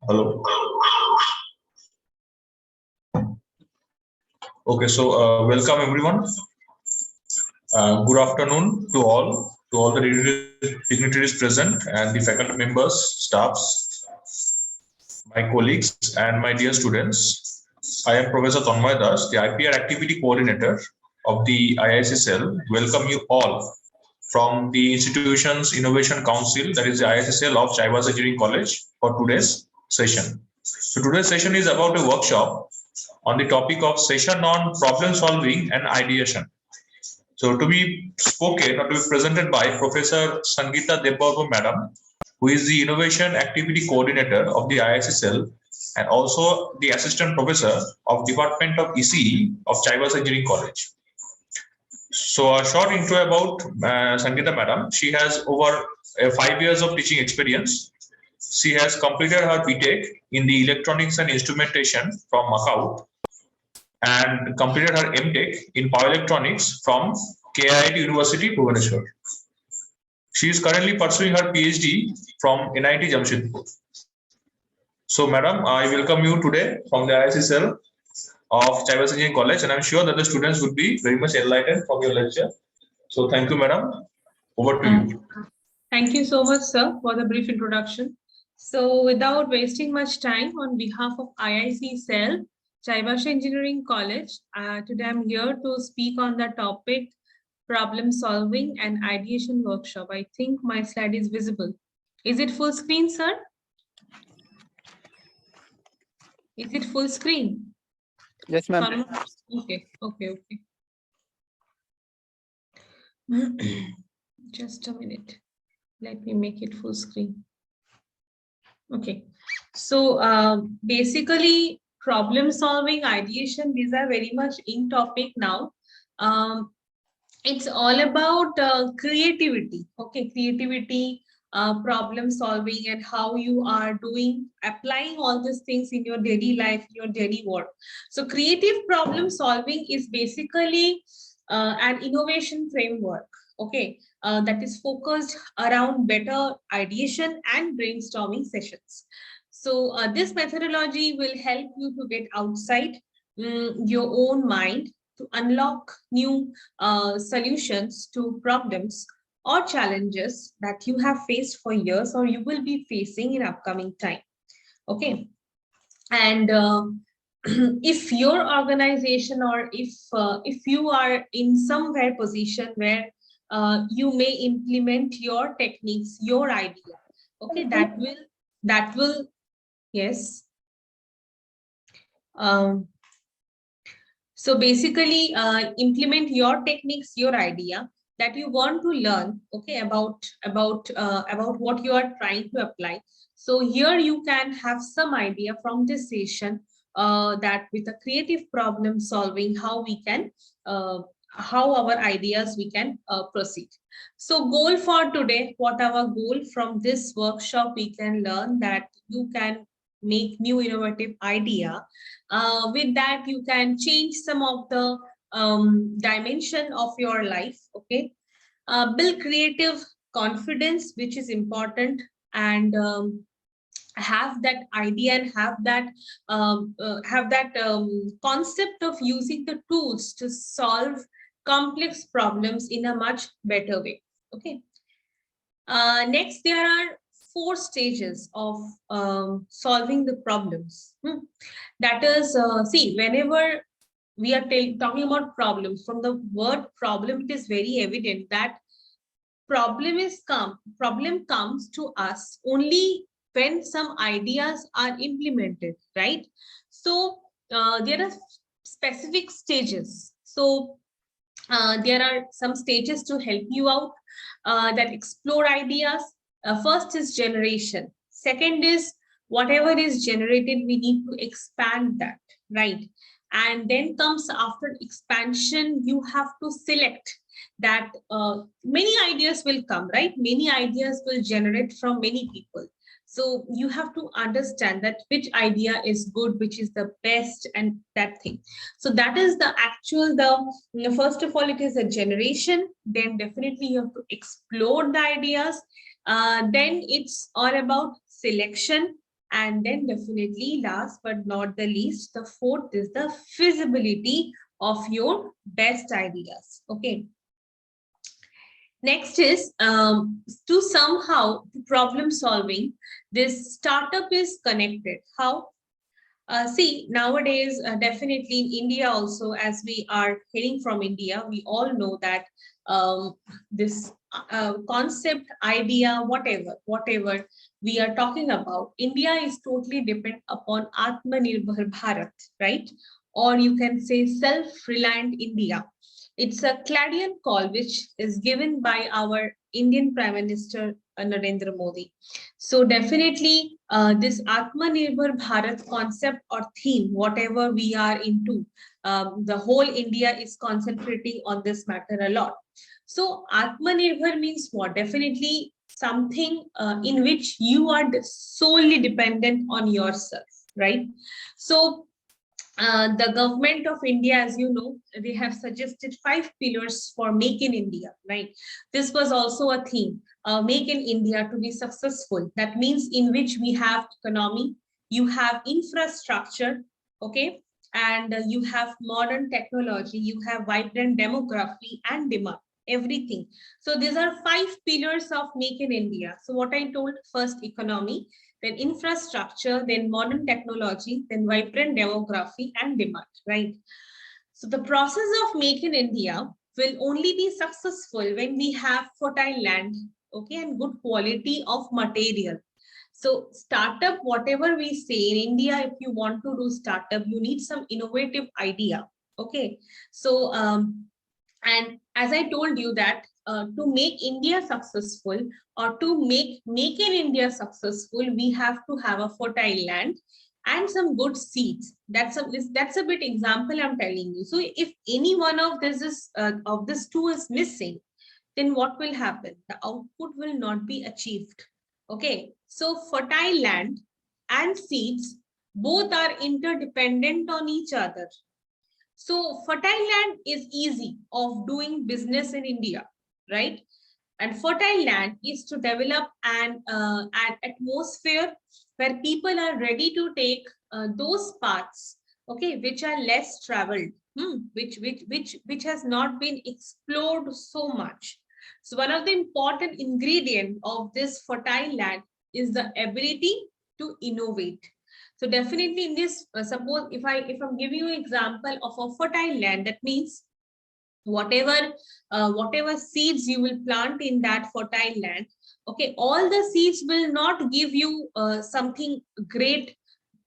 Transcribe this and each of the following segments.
Hello. Okay, so welcome everyone. Good afternoon to all the dignitaries present and the faculty members, staffs, my colleagues, and my dear students. I am Professor Tanmay Das, the IPR Activity Coordinator of the IIC cell. Welcome you all from the institution's Innovation Council, that is the IIC cell of Chaivas Engineering College, for today's session. So today's session is about a workshop on the topic of session on problem solving and ideation. So to be spoken or to be presented by Professor Sangeeta DebBarman Madam, who is the Innovation Activity Coordinator of the IIC cell and also the Assistant Professor of Department of ECE of Chaivas Engineering College. So a short intro about Sangeeta Madam. She has over 5 years of teaching experience. She has completed her BTech in the Electronics and Instrumentation from Macau and completed her MTech in Power Electronics from KIT University, Bhubaneswar. She is currently pursuing her PhD from NIT Jamshedpur. So, Madam, I welcome you today from the IIC cell of Chaivas Engineering College, and I'm sure that the students would be very much enlightened from your lecture. So, thank you, Madam. Over to you. Thank you so much, sir, for the brief introduction. So, without wasting much time, on behalf of IIC cell, Chaivas Engineering College, today I'm here to speak on the topic problem solving and ideation workshop. I think my slide is visible. Is it full screen, sir? Is it full screen? Yes, ma'am. Okay. Just a minute. Let me make it full screen. Okay. So basically, problem solving, ideation, these are very much in topic now. It's all about creativity. Okay, creativity, problem solving, and how you are applying all these things in your daily life, your daily work. So creative problem solving is basically an innovation framework. Okay, that is focused around better ideation and brainstorming sessions. So this methodology will help you to get outside your own mind, to unlock new solutions to problems or challenges that you have faced for years or you will be facing in upcoming time. Okay, and if your organization or if you are in somewhere position where you may implement your techniques, your idea, okay, that will yes. So basically, implement your techniques, your idea that you want to learn, okay, about what you are trying to apply. So here you can have some idea from this session that with a creative problem solving, how we can, how our ideas we can proceed. So goal for today, what our goal from this workshop, we can learn that you can make new innovative idea. With that, you can change some of the dimension of your life. Okay, build creative confidence, which is important, and have that idea and have that concept of using the tools to solve complex problems in a much better way. Okay. Next, there are 4 stages of solving the problems. That is, see, whenever we are talking about problems, from the word problem, it is very evident that problem comes to us only when some ideas are implemented, right? So there are specific stages. So there are some stages to help you out that explore ideas. First is generation. Second is whatever is generated, we need to expand that, right? And then comes after expansion, you have to select that many ideas will come, right? Many ideas will generate from many people. So you have to understand that which idea is good, which is the best, and that thing. So that is the actual, first of all, it is a generation. Then definitely you have to explore the ideas. Then it's all about selection. And then definitely last but not the least, the fourth is the feasibility of your best ideas. Okay. Next is to somehow problem solving. This startup is connected. How? See, nowadays, definitely in India also, as we are heading from India, we all know that this concept, idea, whatever we are talking about, India is totally dependent upon Atmanirbhar Bharat, right? Or you can say self-reliant India. It's a clarion call which is given by our Indian Prime Minister Narendra Modi. So definitely this Atmanirbhar Bharat concept or theme, whatever we are into, the whole India is concentrating on this matter a lot. So Atmanirbhar means what? Definitely something in which you are solely dependent on yourself, right? So the government of India, as you know, they have suggested 5 pillars for Make in India, right? This was also a theme, Make in India to be successful. That means in which we have economy, you have infrastructure, okay? And you have modern technology, you have vibrant demography and demand, everything. So these are 5 pillars of Make in India. So what I told, first economy, then infrastructure, then modern technology, then vibrant demography and demand, right? So the process of Make in India will only be successful when we have fertile land, okay, and good quality of material. So startup, whatever we say in India, if you want to do startup, you need some innovative idea, okay? So, and as I told you that to make India successful or to make in India successful, we have to have a fertile land and some good seeds. That's a bit example I'm telling you. So if any one of this two is missing, then what will happen? The output will not be achieved. Okay, so fertile land and seeds both are interdependent on each other. So fertile land is easy of doing business in India, right? And fertile land is to develop an atmosphere where people are ready to take those paths, okay, which are less traveled, which has not been explored so much. So one of the important ingredient of this fertile land is the ability to innovate. So definitely in this, suppose if I'm giving you an example of a fertile land, that means whatever seeds you will plant in that fertile land, okay, all the seeds will not give you something great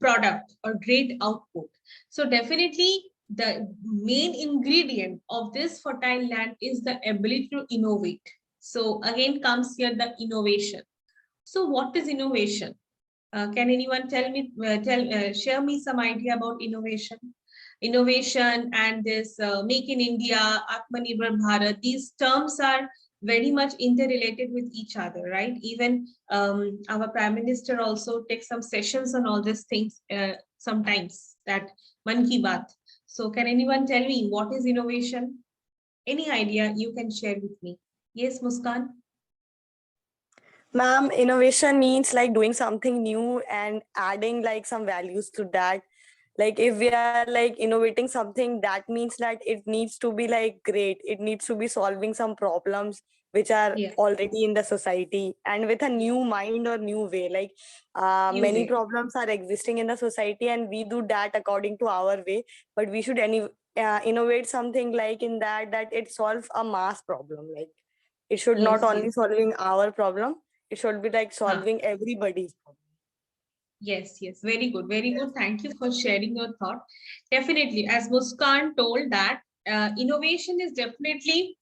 product or great output. So definitely the main ingredient of this fertile land is the ability to innovate. So again comes here the innovation. So what is innovation? Can anyone tell me, share me some idea about innovation? Innovation and this Make in India, Atmanirbhar Bharat, these terms are very much interrelated with each other, right? Even our Prime Minister also takes some sessions on all these things sometimes, that Man Ki Baat. So can anyone tell me what is innovation? Any idea you can share with me? Yes, Muskan? Ma'am, innovation means like doing something new and adding like some values to that. Like if we are like innovating something, that means that it needs to be like great. It needs to be solving some problems which are Yeah, already in the society and with a new mind or new way. Like new many way. problems are existing in the society and we do that according to our way. But we should innovate something like in that it solves a mass problem. Like it should not Yes, only yes. solving our problem, it should be like Huh. solving everybody's problem. Yes, yes, very good, very good. Thank you for sharing your thought. Definitely, as Muskan told that innovation is definitely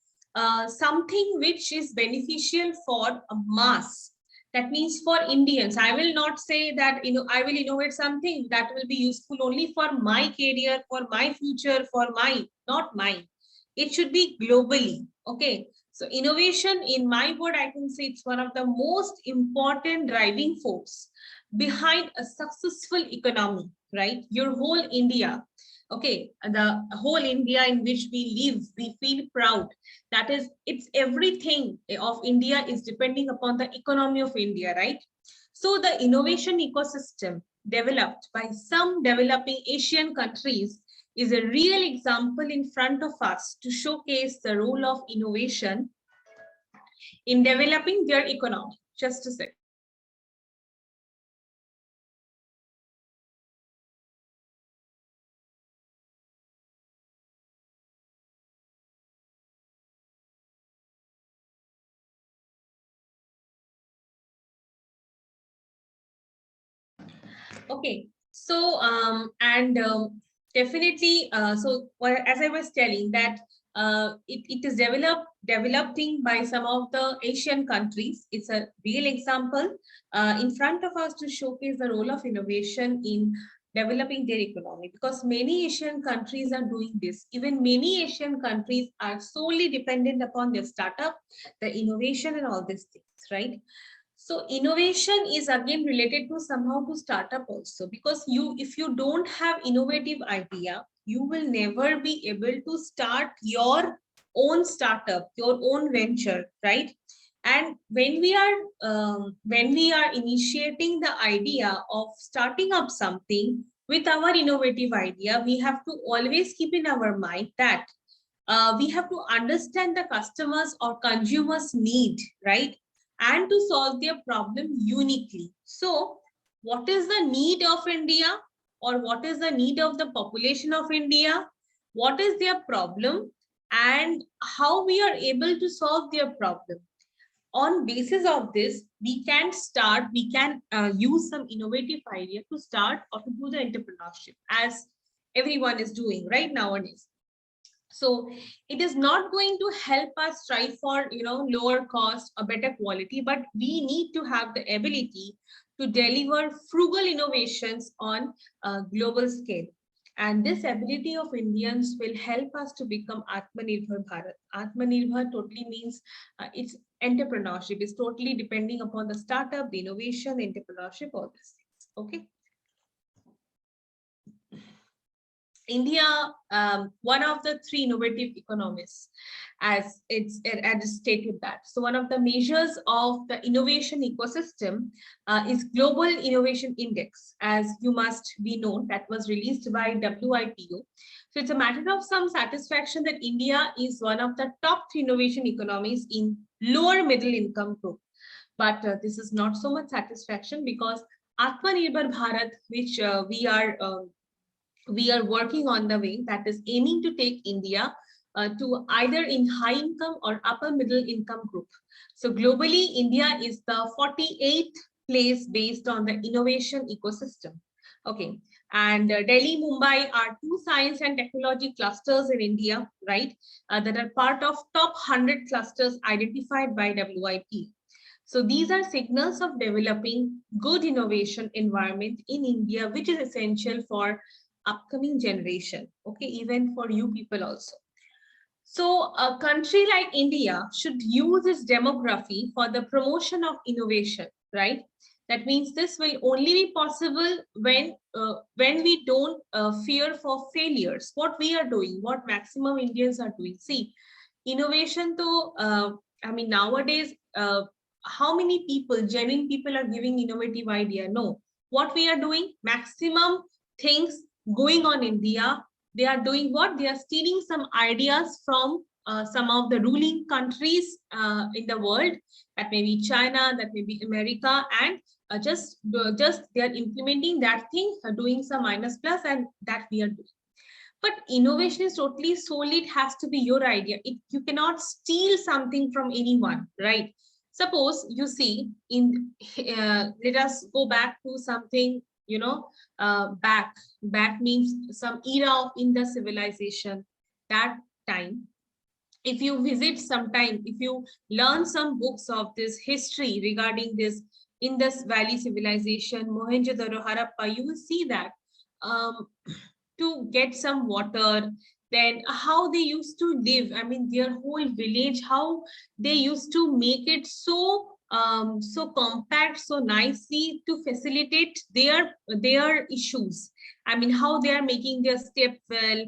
something which is beneficial for a mass. That means for Indians. I will not say that I will innovate something that will be useful only for my career, for my future, for my not mine. It should be globally. Okay, so innovation, in my word, I can say it's one of the most important driving force behind a successful economy, right? Your whole India, okay, the whole India in which we live, we feel proud. That is, it's everything of India is depending upon the economy of India, right? So the innovation ecosystem developed by some developing Asian countries is a real example in front of us to showcase the role of innovation in developing their economy. Just a sec. Okay, so definitely, so as I was telling that it is developing by some of the Asian countries. It's a real example in front of us to showcase the role of innovation in developing their economy, because many Asian countries are doing this. Even many Asian countries are solely dependent upon their startup, the innovation and all these things, right? So innovation is again related to somehow to startup also, because if you don't have innovative idea, you will never be able to start your own startup, your own venture, right? And when we are initiating the idea of starting up something with our innovative idea, we have to always keep in our mind that we have to understand the customers or consumers need, right? And to solve their problem uniquely. So what is the need of India, or what is the need of the population of India? What is their problem, and how we are able to solve their problem? On basis of this, we can use some innovative idea to start or to do the entrepreneurship, as everyone is doing right nowadays. So it is not going to help us strive for lower cost or better quality, but we need to have the ability to deliver frugal innovations on a global scale. And this ability of Indians will help us to become Atmanirbhar Bharat. Atmanirbhar totally means it's entrepreneurship. It's totally depending upon the startup, the innovation, the entrepreneurship, all these things. Okay. India, one of the three innovative economies, as it's stated that. So one of the measures of the innovation ecosystem is Global Innovation Index, as you must be known, that was released by WIPO. So it's a matter of some satisfaction that India is one of the top three innovation economies in lower middle income group. But this is not so much satisfaction, because Atmanirbhar Bharat, which we are working on the way, that is aiming to take India to either in high income or upper middle income group. So globally, India is the 48th place based on the innovation ecosystem. Okay, and Delhi, Mumbai are two science and technology clusters in India, right? That are part of top 100 clusters identified by WIP. So these are signals of developing good innovation environment in India, which is essential for upcoming generation, okay, even for you people also. So a country like India should use its demography for the promotion of innovation, right? That means this will only be possible when we don't fear for failures. What we are doing, what maximum Indians are doing. See, innovation though, I mean, nowadays, how many people, genuine people are giving innovative idea? No. What we are doing, maximum things going on India, they are doing what? They are stealing some ideas from some of the ruling countries in the world, that may be China, that may be America, and just they are implementing that thing, doing some minus plus, and that we are doing. But innovation is totally solely, it has to be your idea. You cannot steal something from anyone, right? Suppose you see let us go back to something, back means some era in the civilization. That time, if you visit sometime, if you learn some books of this history regarding this Indus Valley civilization, Mohenjo-daro, Harappa, you will see that to get some water, then how they used to live, I mean, their whole village, how they used to make it so so compact, so nicely to facilitate their issues. I mean, how they are making their step well,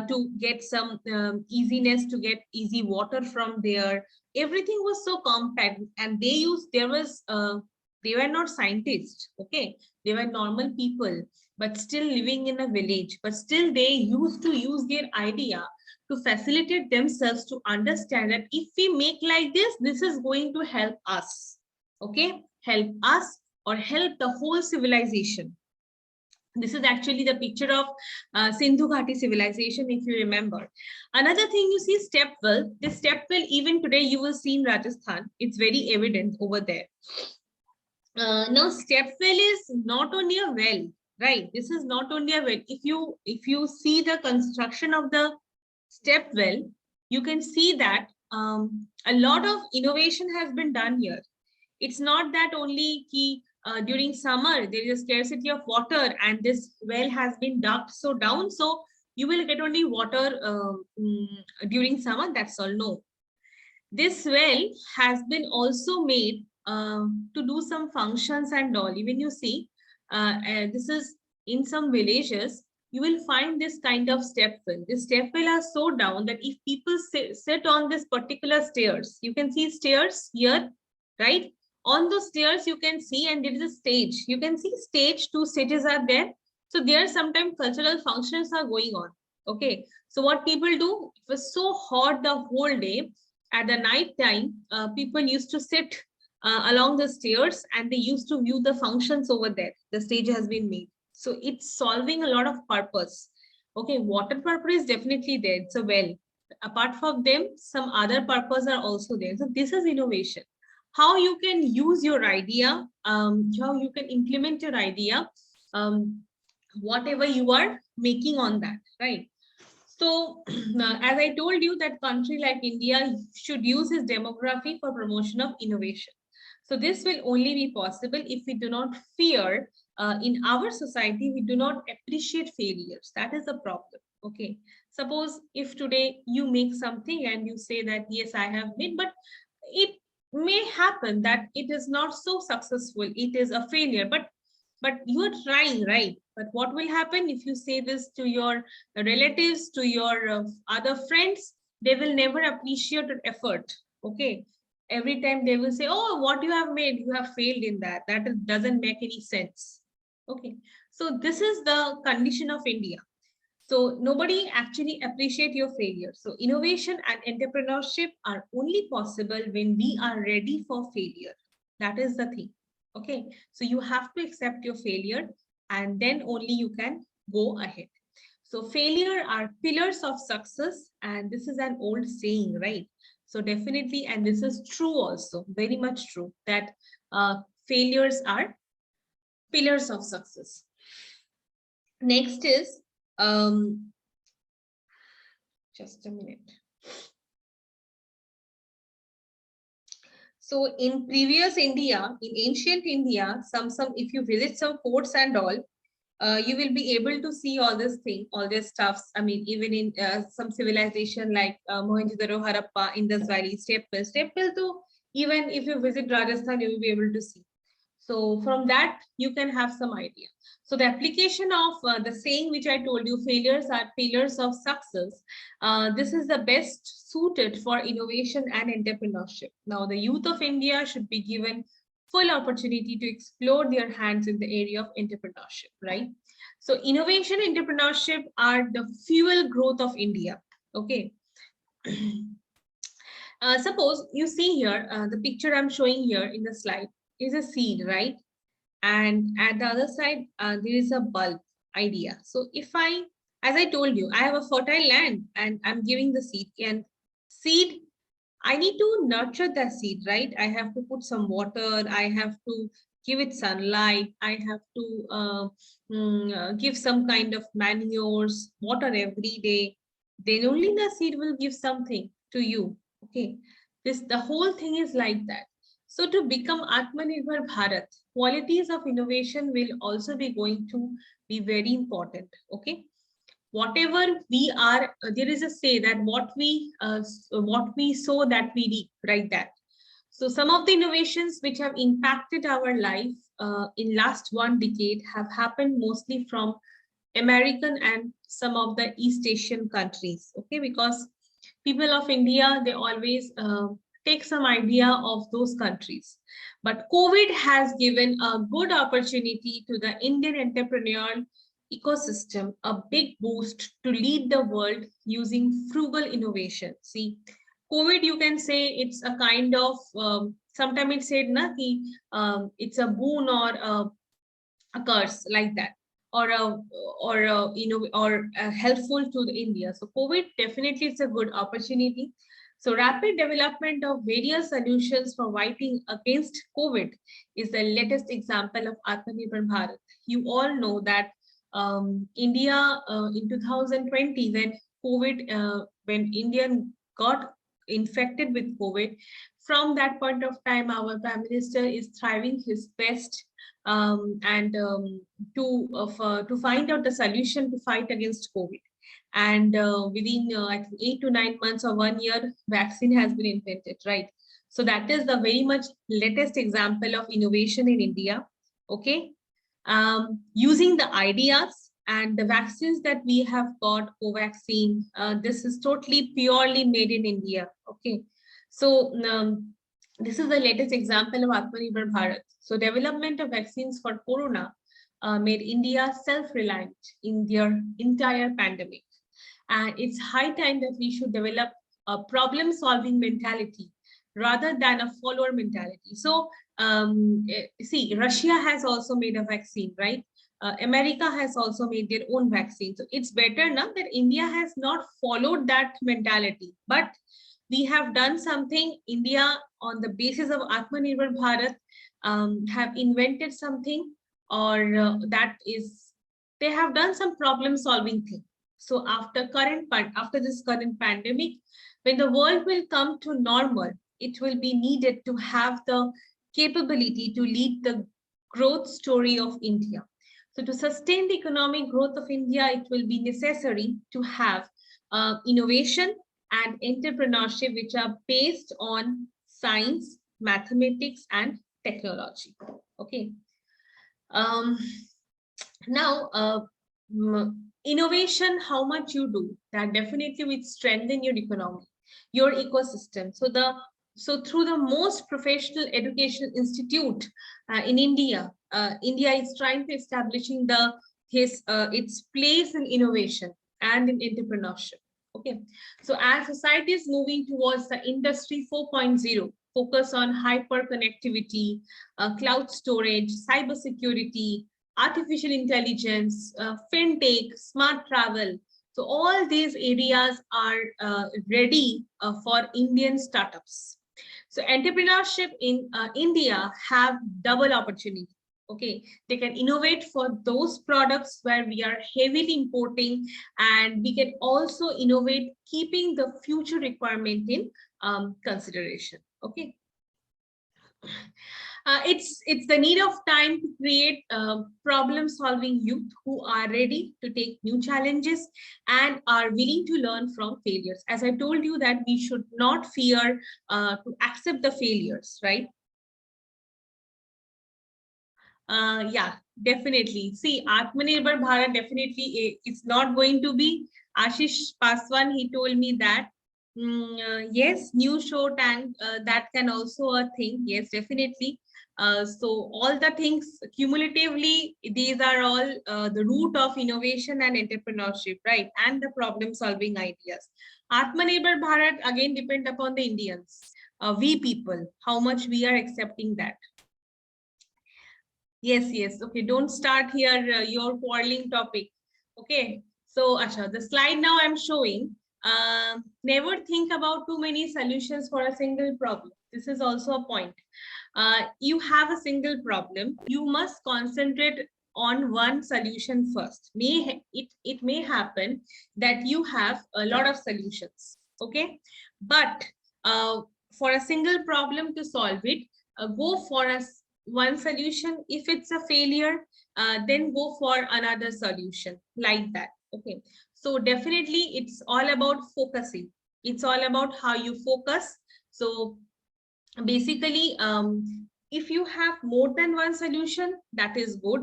to get some easiness, to get easy water from there. Everything was so compact, and they were not scientists, okay, they were normal people, but still living in a village, but still they used to use their idea to facilitate themselves, to understand that if we make like this is going to help us, okay, help us or help the whole civilization. This is actually the picture of Sindhu Ghati civilization, if you remember. Another thing, you see step well. This step well, even today you will see in Rajasthan, it's very evident over there. Now step well is not only a well, right? This is not only a well. If you see the construction of the step well, you can see that a lot of innovation has been done here. It's not that only key during summer there is a scarcity of water and this well has been dug so down, so you will get only water during summer, that's all. No, this well has been also made to do some functions and all. Even you see, this is in some villages, you will find this kind of step well. This step well are so down that if people sit on this particular stairs, you can see stairs here, right? On those stairs, you can see, and there is a stage. You can see stage, 2 stages are there. So there sometimes cultural functions are going on. Okay. So what people do, it was so hot the whole day. At the night time, people used to sit along the stairs and they used to view the functions over there. The stage has been made. So it's solving a lot of purpose. Okay, water purpose is definitely there. It's a well. Apart from them, some other purpose are also there. So this is innovation. How you can use your idea, how you can implement your idea, whatever you are making on that, right? So, as I told you, that country like India should use its demography for promotion of innovation. So this will only be possible if we do not fear, in our society, we do not appreciate failures. That is the problem. Okay. Suppose if today you make something and you say that, yes, I have made, but it may happen that it is not so successful. It is a failure, but you are trying, right? But what will happen if you say this to your relatives, to your other friends? They will never appreciate your effort. Okay. Every time they will say, oh, what you have made, you have failed in that. That doesn't make any sense. Okay. So this is the condition of India. So nobody actually appreciate your failure. So innovation and entrepreneurship are only possible when we are ready for failure. That is the thing. Okay. So you have to accept your failure and then only you can go ahead. So failure are pillars of success. And this is an old saying, right? So definitely, and this is true also, very much true, that failures are pillars of success. Next is, just a minute. So in previous India, in ancient India, some if you visit some forts and all, you will be able to see all this thing, all this stuffs. I mean, even in some civilization like Mohenjo-daro, Harappa, Indus Valley, step well too. Even if you visit Rajasthan, you will be able to see. So from that, you can have some idea. So the application of the saying which I told you, failures are pillars of success. This is the best suited for innovation and entrepreneurship. Now, the youth of India should be given full opportunity to explore their hands in the area of entrepreneurship, right? So innovation, entrepreneurship are the fuel growth of India. Okay. Suppose you see here, the picture I'm showing here in the slide is a seed, right? And at the other side, there is a bulb idea. So if as I told you, I have a fertile land and I'm giving the seed, and seed, I need to nurture that seed, right? I have to put some water, I have to give it sunlight, I have to give some kind of manures, water every day. Then only the seed will give something to you. Okay, the whole thing is like that. So to become Atmanirbhar Bharat, qualities of innovation will also be going to be very important. Okay. whatever we are, there is a say that what we sow that we reap, right? That. So some of the innovations which have impacted our life in last 1 decade have happened mostly from American and some of the East Asian countries. Okay, because people of India, they always take some idea of those countries. But COVID has given a good opportunity to the Indian entrepreneurial ecosystem, a big boost to lead the world using frugal innovation. See, COVID, you can say it's a kind of, sometimes it's said, na, ki, it's a boon or a curse, like that, or helpful to the India. So COVID definitely it's a good opportunity. So rapid development of various solutions for fighting against COVID is the latest example of Atmanirbhar Bharat. You all know that India in 2020, when COVID, when India got infected with COVID, from that point of time, our Prime Minister is thriving his best to find out the solution to fight against COVID. And within I think 8 to 9 months or 1 year, vaccine has been invented, right? So that is the very much latest example of innovation in India. Okay, using the ideas and the vaccines that we have got, Covaxin, this is totally purely made in India. Okay, so this is the latest example of Atmanirbhar Bharat. So development of vaccines for corona made India self-reliant in their entire pandemic. And it's high time that we should develop a problem-solving mentality rather than a follower mentality. So see, Russia has also made a vaccine, right? America has also made their own vaccine. So it's better now that India has not followed that mentality, but we have done something. India, on the basis of Atmanirbhar Bharat, have invented something, or that is, they have done some problem solving thing. So after this current pandemic, when the world will come to normal, it will be needed to have the capability to lead the growth story of India. So to sustain the economic growth of India, it will be necessary to have innovation and entrepreneurship, which are based on science, mathematics, and technology. Okay. Now, innovation, how much you do, that definitely will strengthen your economy, your ecosystem. So through the most professional education institute in India, India is trying to establishing its place in innovation and in entrepreneurship. Okay, so as society is moving towards the industry 4.0, focus on hyper connectivity, cloud storage, cybersecurity, artificial intelligence, fintech, smart travel. So all these areas are ready for Indian startups. So entrepreneurship in India have double opportunity. Okay, they can innovate for those products where we are heavily importing, and we can also innovate keeping the future requirement in consideration. Okay. It's the need of time to create problem-solving youth who are ready to take new challenges and are willing to learn from failures. As I told you that we should not fear to accept the failures, right? Yeah, definitely. See, Atmanirbhar Bharat definitely it's not going to be. Ashish Paswan, he told me that. Yes, new show tank, that can also a thing. Yes, definitely. So all the things cumulatively, these are all the root of innovation and entrepreneurship, right? And the problem solving ideas. Atmanirbhar Bharat again depend upon the Indians, we people, how much we are accepting that. Yes, yes. Okay, don't start here your quarreling topic. Okay, so Asha, the slide now I'm showing. Never think about too many solutions for a single problem. This is also a point. You have a single problem. You must concentrate on one solution first. It may happen that you have a lot of solutions. Okay, but for a single problem to solve it, go for one solution. If it's a failure, then go for another solution, like that. Okay, So definitely it's all about focusing. It's all about how you focus. So basically, if you have more than one solution, that is good.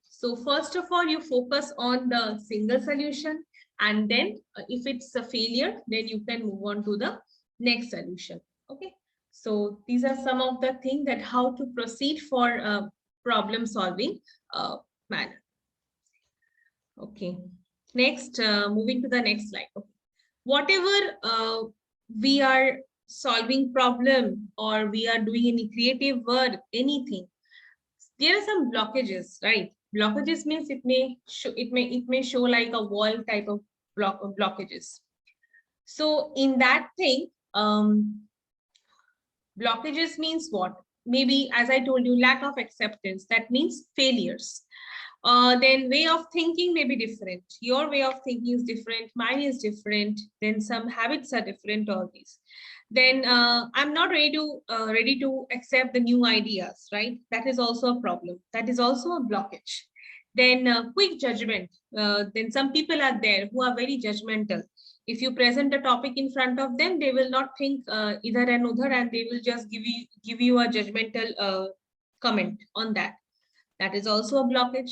So first of all, you focus on the single solution, and then if it's a failure, then you can move on to the next solution. Okay. So these are some of the things that how to proceed for problem solving manner. Okay. Next, moving to the next slide. Okay. Whatever we are solving problem or we are doing any creative work, anything, there are some blockages, right? Blockages means it may show like a wall type of blockages. So in that thing, blockages means what? Maybe, as I told you, lack of acceptance. That means failures. Then way of thinking may be different. Your way of thinking is different. Mine is different. Then some habits are different. All these. Then I'm not ready to accept the new ideas. Right? That is also a problem. That is also a blockage. Then quick judgment. Then some people are there who are very judgmental. If you present a topic in front of them, they will not think either and other, and they will just give you a judgmental comment on that. That is also a blockage.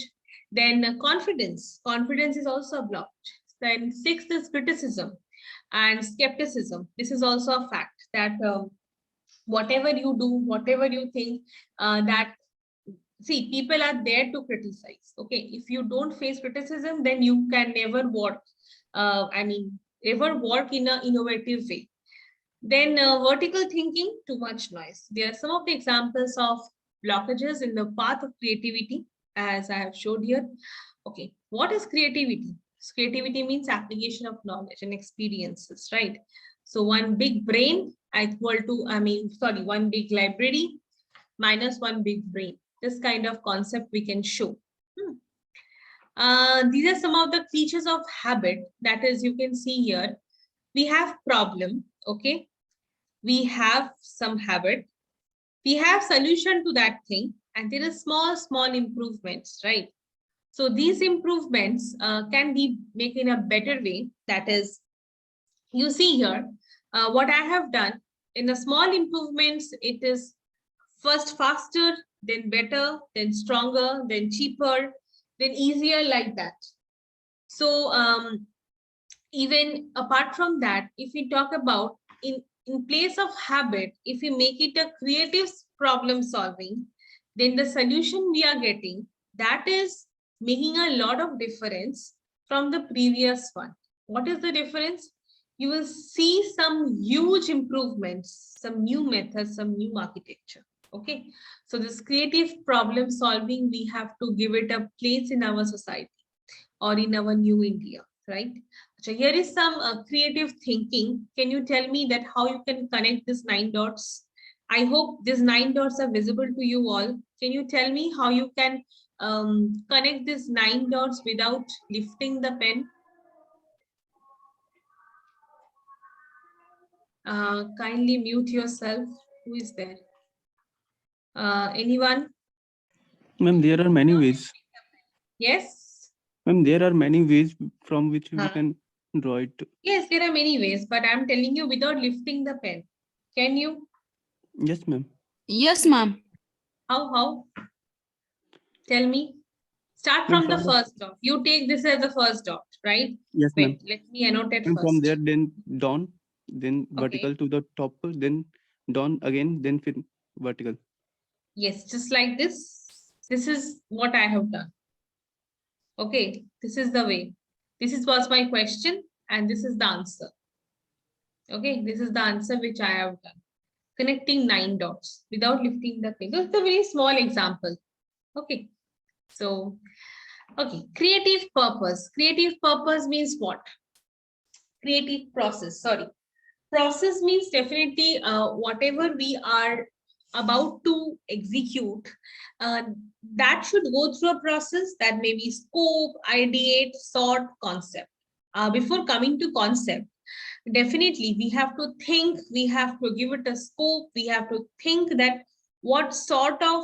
Then confidence. Confidence is also a blockage. Then sixth is criticism and skepticism. This is also a fact that whatever you do, whatever you think, that see, people are there to criticize. Okay, if you don't face criticism, then you can never work. Ever work in an innovative way. Then vertical thinking, too much noise. There are some of the examples of blockages in the path of creativity, as I have showed here. Okay, what is creativity? Creativity means application of knowledge and experiences, right? So one big brain equal to, one big library minus one big brain. This kind of concept we can show. These are some of the features of habit. That is, you can see here, we have problem, okay? We have some habit, we have solution to that thing, and there are small improvements, right? So these improvements can be made in a better way. That is, you see here, what I have done in the small improvements, it is first faster, then better, then stronger, then cheaper, then easier, like that. So even apart from that, if we talk about in place of habit, if we make it a creative problem solving, then the solution we are getting, that is making a lot of difference from the previous one. What is the difference? You will see some huge improvements, some new methods, some new architecture. Okay, so this creative problem solving, we have to give it a place in our society or in our new India, right? So here is some creative thinking. Can you tell me that how you can connect these 9 dots? I hope these 9 dots are visible to you all. Can you tell me how you can connect these 9 dots without lifting the pen? Kindly mute yourself. Who is there? Anyone? Ma'am, there are many ways. Yes? Ma'am, there are many ways from which we can draw it. Yes, there are many ways, but I'm telling you without lifting the pen. Can you? Yes, ma'am. Yes, ma'am. How? Tell me. Start from the first dot. You take this as the first dot, right? Yes, ma'am. Wait, let me annotate And first. from there, then down, then Okay. vertical to the top, then down again, then vertical. Yes, just like this. This is what I have done. Okay, this is the way. This was my question, and this is the answer. Okay, this is the answer which I have done. Connecting 9 dots without lifting the pen. It's a very small example. Okay, so, okay, creative purpose. Creative purpose means what? Creative process, sorry. Process means definitely whatever we are about to execute, that should go through a process. That may be scope, ideate, sort, concept. Before coming to concept, definitely we have to think, we have to give it a scope, we have to think that what sort of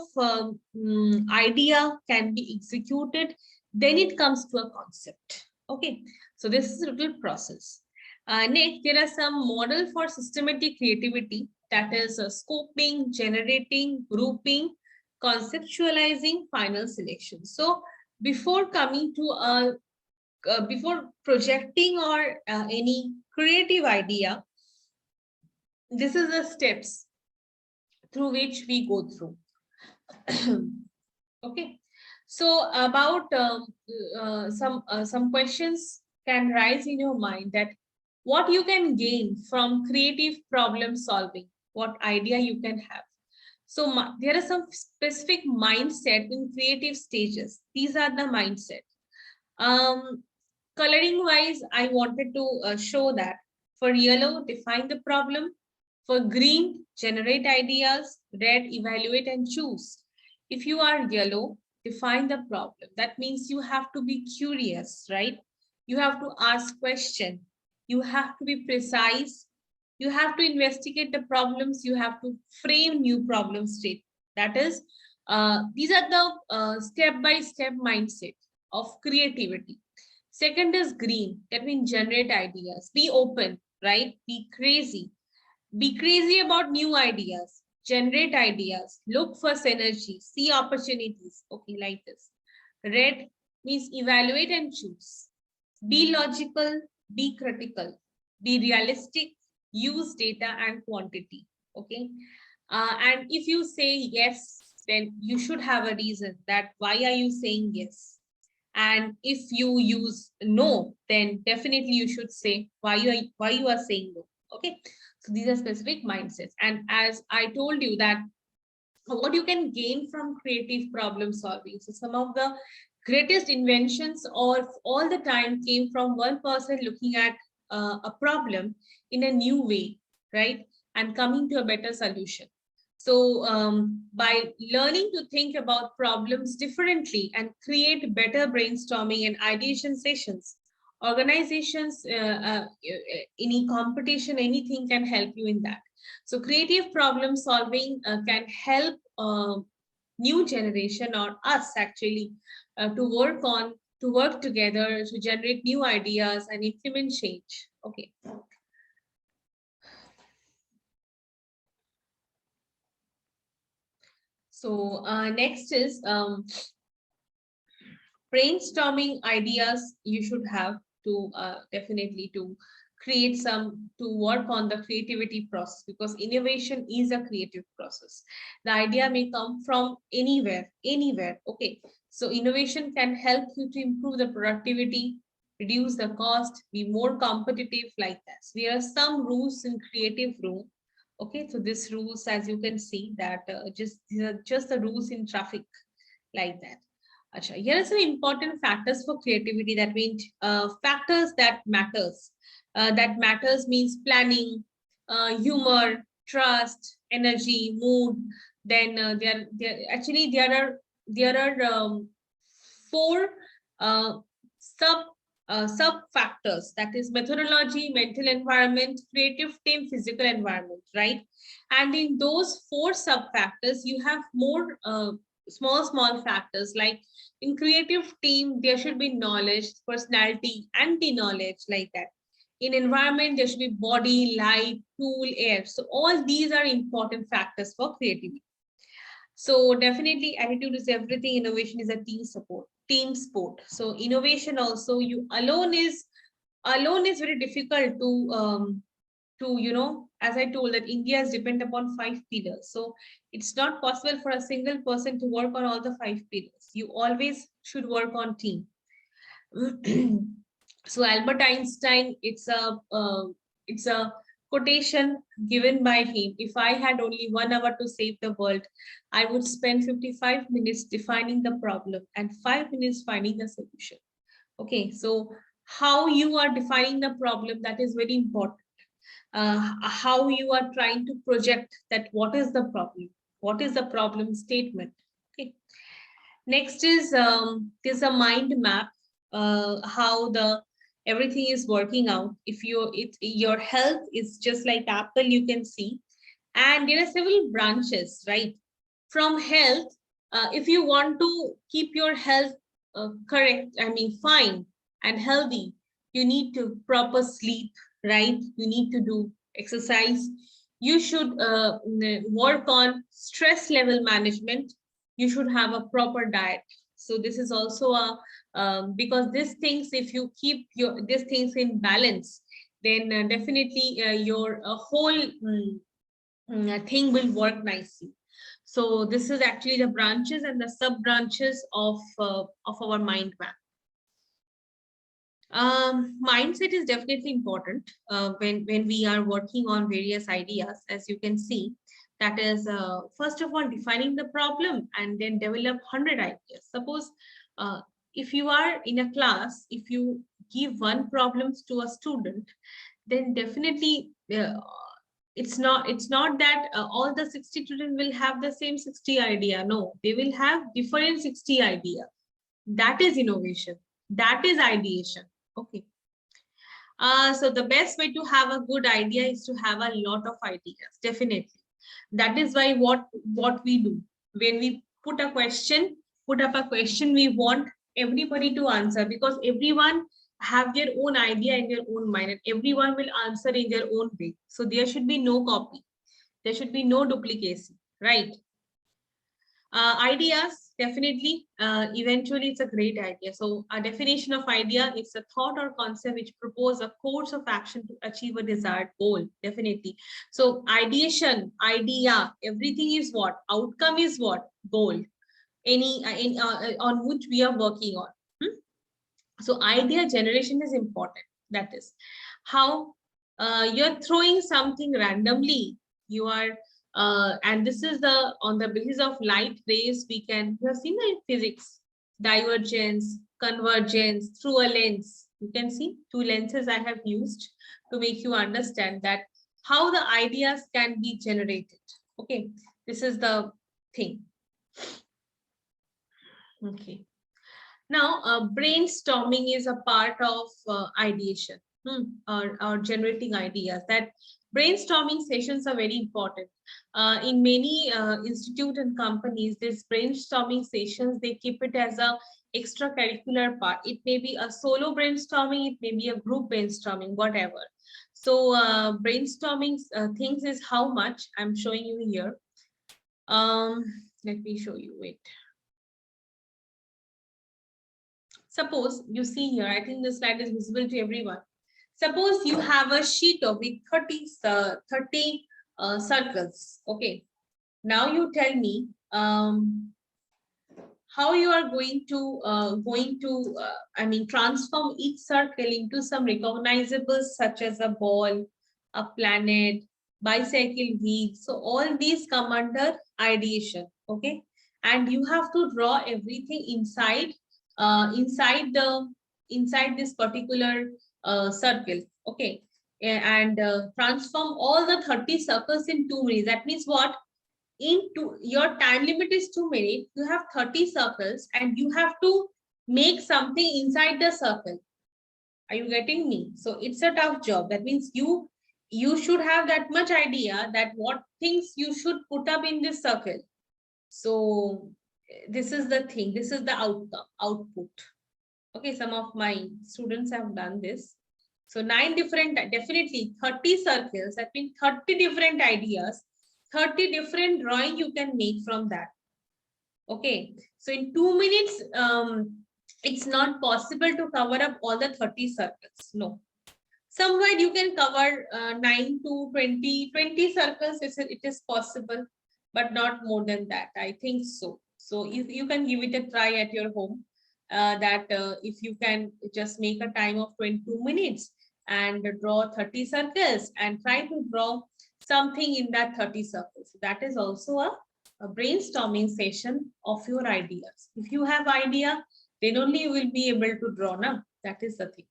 idea can be executed, then it comes to a concept. Okay, so this is a little process. Next, there are some model for systematic creativity, that is scoping, generating, grouping, conceptualizing, final selection. So before coming to before projecting or any creative idea, this is the steps through which we go through. Okay, so about some questions can rise in your mind, that what you can gain from creative problem solving, what idea you can have. So there are some specific mindset in creative stages. These are the mindset. Coloring wise, I wanted to show that for yellow, define the problem. For green, generate ideas. Red, evaluate and choose. If you are yellow, define the problem. That means you have to be curious, right? You have to ask questions. You have to be precise. You have to investigate the problems. You have to frame new problem state. That is, these are the step-by-step mindset of creativity. Second is green. That means generate ideas. Be open, right? Be crazy. Be crazy about new ideas. Generate ideas. Look for synergy. See opportunities. Okay, like this. Red means evaluate and choose. Be logical. Be critical. Be realistic. Use data and quantity. Okay. And if you say yes, then you should have a reason that why are you saying yes. And if you use no, then definitely you should say why you are saying no. Okay, so these are specific mindsets. And as I told you that what you can gain from creative problem solving, so some of the greatest inventions of all the time came from one person looking at a problem in a new way, right, and coming to a better solution. So by learning to think about problems differently and create better brainstorming and ideation sessions, organizations, any competition, anything can help you in that. So creative problem solving can help new generation or us actually to work together to generate new ideas and implement change. Okay. So next is brainstorming ideas you should have to definitely to create some to work on the creativity process, because innovation is a creative process. The idea may come from anywhere. Okay, so innovation can help you to improve the productivity, reduce the cost, be more competitive, like that. So there are some rules in creative room. Okay, so these rules, as you can see, that these are just the rules in traffic, like that. Achha, here are some important factors for creativity. That means factors that matters. That matters means planning, humor, trust, energy, mood. Then there are four uh, sub sub factors. That is methodology, mental environment, creative team, physical environment, right? And in those four sub factors, you have more small factors. Like in creative team, there should be knowledge, personality, and the knowledge, like that. In environment, there should be body, light, tool, air. So all these are important factors for creativity. So definitely attitude is everything. Innovation is a team sport. So innovation also, you alone is very difficult to, you know, as I told, that India is dependent upon 5 pillars. So it's not possible for a single person to work on all the 5 pillars. You always should work on team. So Albert Einstein, it's a quotation given by him. If I had only 1 hour to save the world, I would spend 55 minutes defining the problem and 5 minutes finding the solution. Okay, so how you are defining the problem, that is very important. How you are trying to project that what is the problem statement. Okay, next is there's a mind map, how the everything is working out. If your health is just like apple, you can see, and there are several branches, right? From health, if you want to keep your health correct, I mean fine, and healthy, you need to proper sleep, right? You need to do exercise. You should work on stress level management. You should have a proper diet. So this is also a because these things, if you keep these things in balance, then definitely your whole thing will work nicely. So this is actually the branches and the sub branches of our mind map. Mindset is definitely important when we are working on various ideas, as you can see. That is, first of all, defining the problem and then develop 100 ideas. Suppose if you are in a class, if you give one problem to a student, then definitely it's not that all the 60 students will have the same 60 idea. No, they will have different 60 idea. That is innovation. That is ideation. Okay. So the best way to have a good idea is to have a lot of ideas. Definitely. That is why what we do when we put up a question, we want everybody to answer, because everyone have their own idea in their own mind, and everyone will answer in their own way. So there should be no copy. There should be no duplication, right? Ideas, definitely, eventually it's a great idea. So a definition of idea is a thought or concept which propose a course of action to achieve a desired goal, definitely. So ideation, idea, everything is what? Outcome is what? Goal. On which we are working on. So idea generation is important. That is how you're throwing something randomly. You are and this is on the basis of light rays, we can, you have seen that in physics, divergence, convergence through a lens. You can see 2 lenses I have used to make you understand that how the ideas can be generated. Okay, this is the thing. Okay. Now, brainstorming is a part of ideation or generating ideas. That brainstorming sessions are very important. In many institute and companies, these brainstorming sessions, they keep it as a extracurricular part. It may be a solo brainstorming, it may be a group brainstorming, whatever. So brainstorming things is how much I'm showing you here. Let me show you, wait. Suppose you see here, I think the slide is visible to everyone. Suppose you have a sheet of with 30 circles. Okay. Now you tell me how you are going to transform each circle into some recognizable, such as a ball, a planet, bicycle wheel. So all these come under ideation. Okay. And you have to draw everything inside this particular circle. Okay. And transform all the 30 circles in 2 minutes. That means what? Your time limit is 2 minutes. You have 30 circles and you have to make something inside the circle. Are you getting me? So it's a tough job. That means you should have that much idea that what things you should put up in this circle. So this is the thing. This is the output. Okay, some of my students have done this. So 9 different, definitely 30 circles. That means 30 different ideas, 30 different drawing you can make from that. Okay, so in 2 minutes, it's not possible to cover up all the 30 circles. No. Somewhere you can cover 9 to 20 circles. It is possible, but not more than that. I think so. So if you can give it a try at your home, if you can just make a time of 22 minutes and draw 30 circles and try to draw something in that 30 circles. That is also a brainstorming session of your ideas. If you have idea, then only you will be able to draw. Now, that is the thing.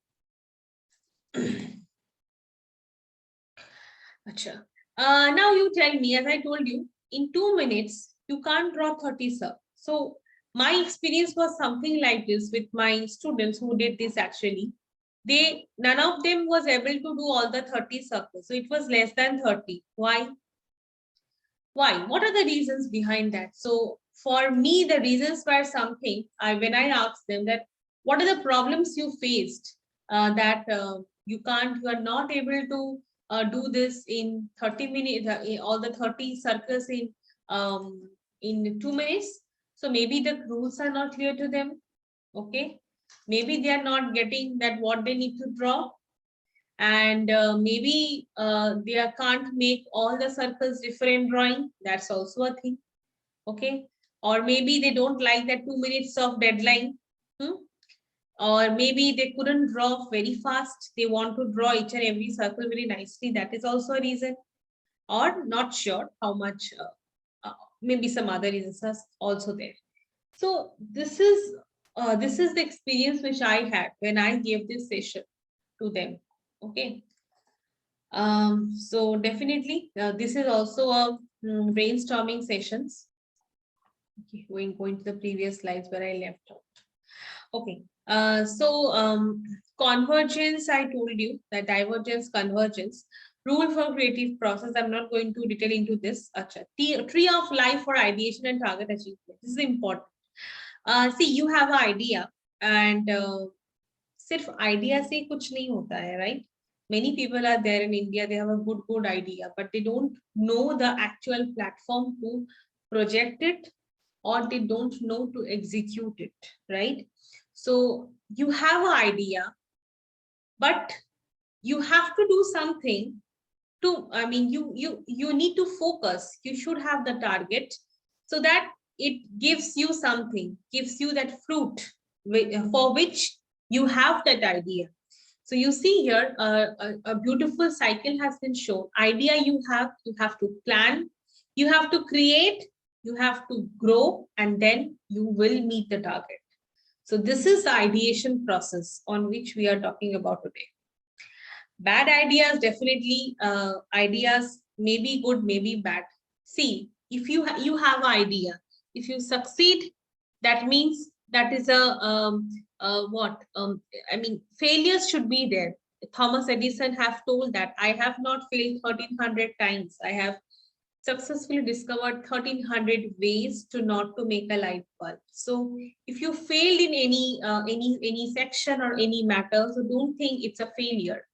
Now you tell me, as I told you, in 2 minutes, you can't draw 30 circles. So my experience was something like this with my students who did this actually. None of them was able to do all the 30 circles. So it was less than 30. Why? Why? What are the reasons behind that? So for me, the reasons were something, when I asked them that, What are the problems you faced that you are not able to do this in 30 minutes, all the 30 circles in 2 minutes. So maybe the rules are not clear to them. Okay, maybe they are not getting that what they need to draw, and maybe they can't make all the circles different drawing. That's also a thing. Okay, or maybe they don't like that 2 minutes of deadline. Or maybe they couldn't draw very fast. They want to draw each and every circle very nicely. That is also a reason. Or not sure how much, maybe some other reasons are also there. So this is the experience which I had when I gave this session to them. Okay. So definitely this is also a brainstorming sessions. Okay, going to the previous slides where I left out. Okay, convergence, I told you that divergence, convergence, rule for creative process. I'm not going to detail into this. Tree of life for ideation and target achievement. This is important. See, you have an idea, and सिर्फ idea से कुछ नहीं होता है, right? Many people are there in India, they have a good idea, but they don't know the actual platform to project it, or they don't know to execute it, right? So you have an idea, but you have to do something to, I mean, you need to focus. You should have the target so that it gives you something, gives you that fruit for which you have that idea. So you see here, a beautiful cycle has been shown. Idea you have to plan, you have to create, you have to grow, and then you will meet the target. So this is the ideation process on which we are talking about today. Bad ideas, definitely ideas may be good, may be bad. See, if you have an idea, if you succeed, that means that is a I mean, failures should be there. Thomas Edison have told that I have not failed 1300 times. I have successfully discovered 1300 ways to not to make a light bulb. So if you failed in any section or any matter, so don't think it's a failure.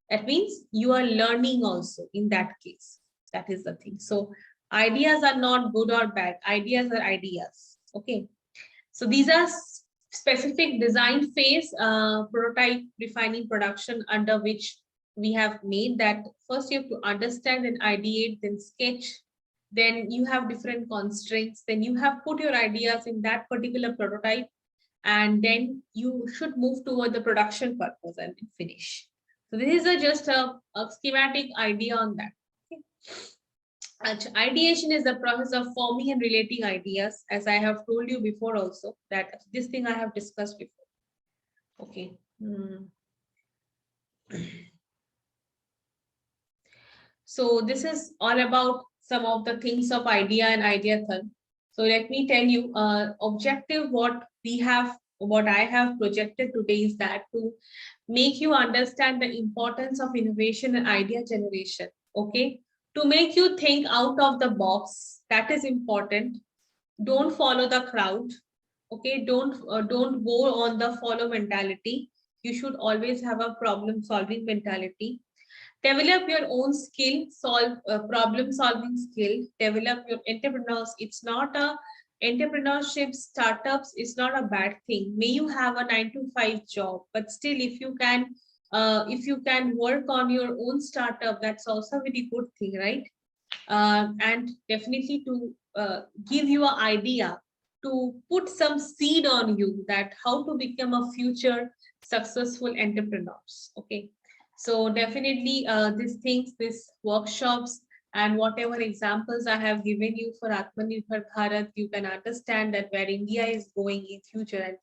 That means you are learning also in that case. That is the thing. So ideas are not good or bad. Ideas are ideas. Okay. So these are specific design phase, prototype, refining, production, under which we have made that. First you have to understand and ideate, then sketch, then you have different constraints, then you have put your ideas in that particular prototype, and then you should move toward the production purpose and finish. So this is just a schematic idea on that. Okay. Ideation is the process of forming and relating ideas, as I have told you before also, that this thing I have discussed before. Okay. So this is all about some of the things of idea and ideathon. So let me tell you, objective what I have projected today is that to make you understand the importance of innovation and idea generation. Okay, to make you think out of the box. That is important. Don't follow the crowd. Okay, don't go on the follow mentality. You should always have a problem solving mentality. Develop your own skill, problem solving skill, develop your entrepreneurs. It's not a entrepreneurship, startups is not a bad thing. May you have a 9-to-5 job, but still if you can work on your own startup, that's also a very good thing, right? And definitely to give you an idea, to put some seed on you that how to become a future successful entrepreneurs. Okay. So definitely these workshops and whatever examples I have given you for Atmanirbhar Bharat, you can understand that where India is going in future. And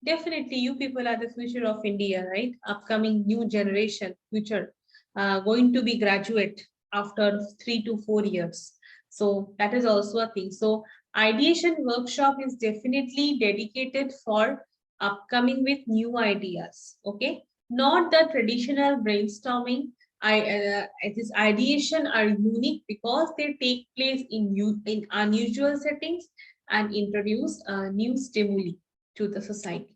definitely you people are the future of India, right? Upcoming new generation, future, going to be graduate after 3 to 4 years. So that is also a thing. So ideation workshop is definitely dedicated for upcoming with new ideas. Okay. Not the traditional brainstorming. This ideation are unique because they take place in unusual settings and introduce new stimuli to the society.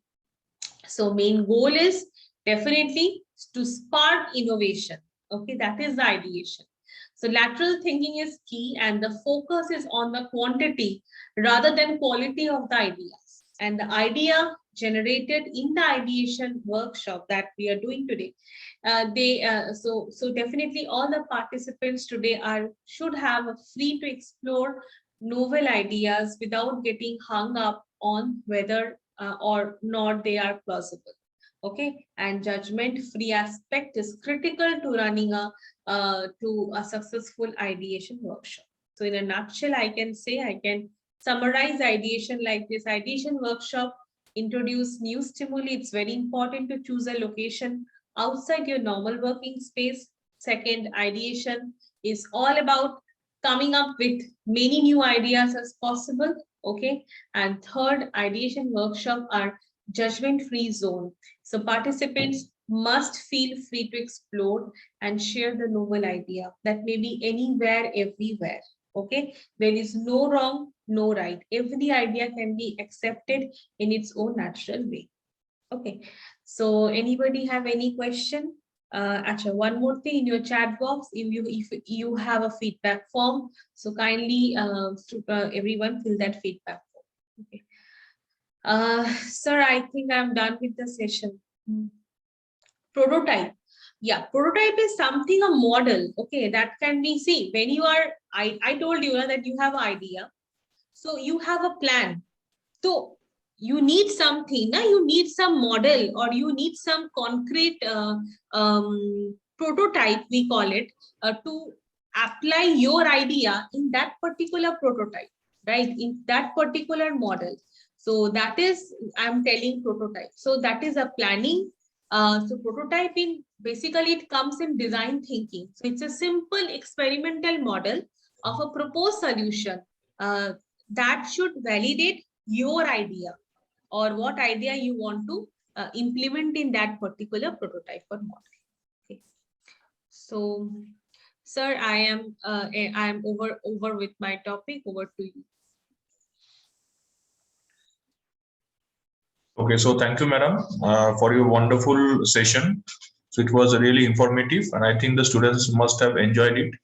So main goal is definitely to spark innovation. Okay, that is the ideation. So lateral thinking is key, and the focus is on the quantity rather than quality of the ideas. And the idea generated in the ideation workshop that we are doing today, so definitely all the participants today should have a free to explore novel ideas without getting hung up on whether or not they are plausible. Okay, and judgment free aspect is critical to running to a successful ideation workshop. So in a nutshell, I can summarize ideation like this. Ideation workshop introduce new stimuli. It's very important to choose a location outside your normal working space. Second, ideation is all about coming up with many new ideas as possible. Okay, and third, ideation workshop are judgment-free zone. So participants must feel free to explore and share the novel idea that may be anywhere, everywhere. Okay, there is no wrong, no right. Every idea can be accepted in its own natural way. Okay, so anybody have any question? Acha, one more thing in your chat box, if you have a feedback form, so kindly everyone fill that feedback form. Okay. Sir, I think I'm done with the session. Prototype. Yeah, prototype is something, a model. Okay, that can be, see, when you are, I told you that you have an idea. So you have a plan. So you need something, you need some model, or you need some concrete prototype, we call it, to apply your idea in that particular prototype, right? In that particular model. So that is, I'm telling prototype. So that is a planning. So prototyping, basically it comes in design thinking. So it's a simple experimental model of a proposed solution that should validate your idea or what idea you want to implement in that particular prototype or model. Okay. So, sir, I am over with my topic. Over to you. Okay, so thank you, madam, for your wonderful session. So it was really informative, and I think the students must have enjoyed it.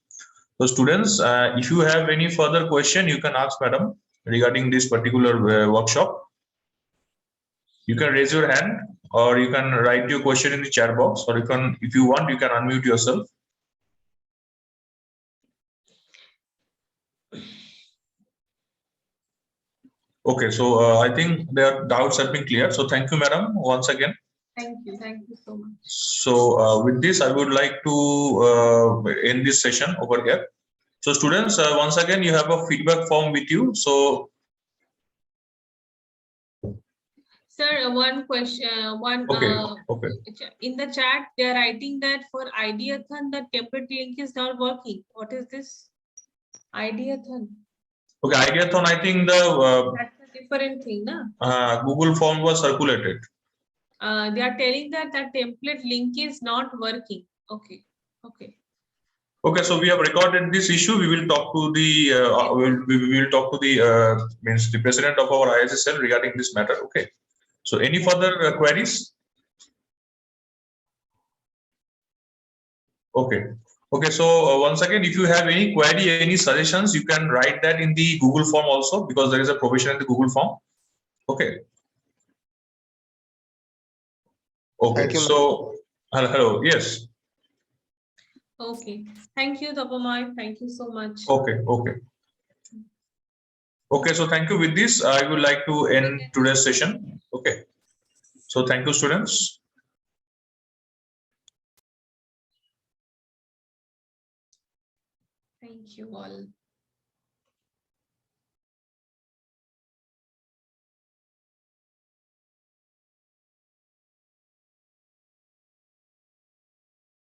So students, if you have any further question, you can ask madam regarding this particular workshop. You can raise your hand, or you can write your question in the chat box, or you can, if you want, you can unmute yourself. Okay, so I think their doubts have been clear. So thank you, madam, once again. Thank you so much. So with this, I would like to end this session over here. So students, once again, you have a feedback form with you. So, sir, one question, okay. In the chat, they are writing that for Ideathon, the template link is not working. What is this? Ideathon. Okay, Ideathon, I think that's a different thing, na? Google form was circulated. They are telling that that template link is not working. Okay. Okay, so we have recorded this issue. We will talk to the we will talk to the means the president of our ISSL regarding this matter. Okay. So any further queries? Okay. Okay, so once again, if you have any query, any suggestions, you can write that in the Google form also, because there is a provision in the Google form. Okay. Okay. So hello. Yes. Okay. Thank you, DebBarman. Thank you so much. Okay. Okay. So thank you. With this, I would like to end today's session. Okay. So thank you, students. Thank you all.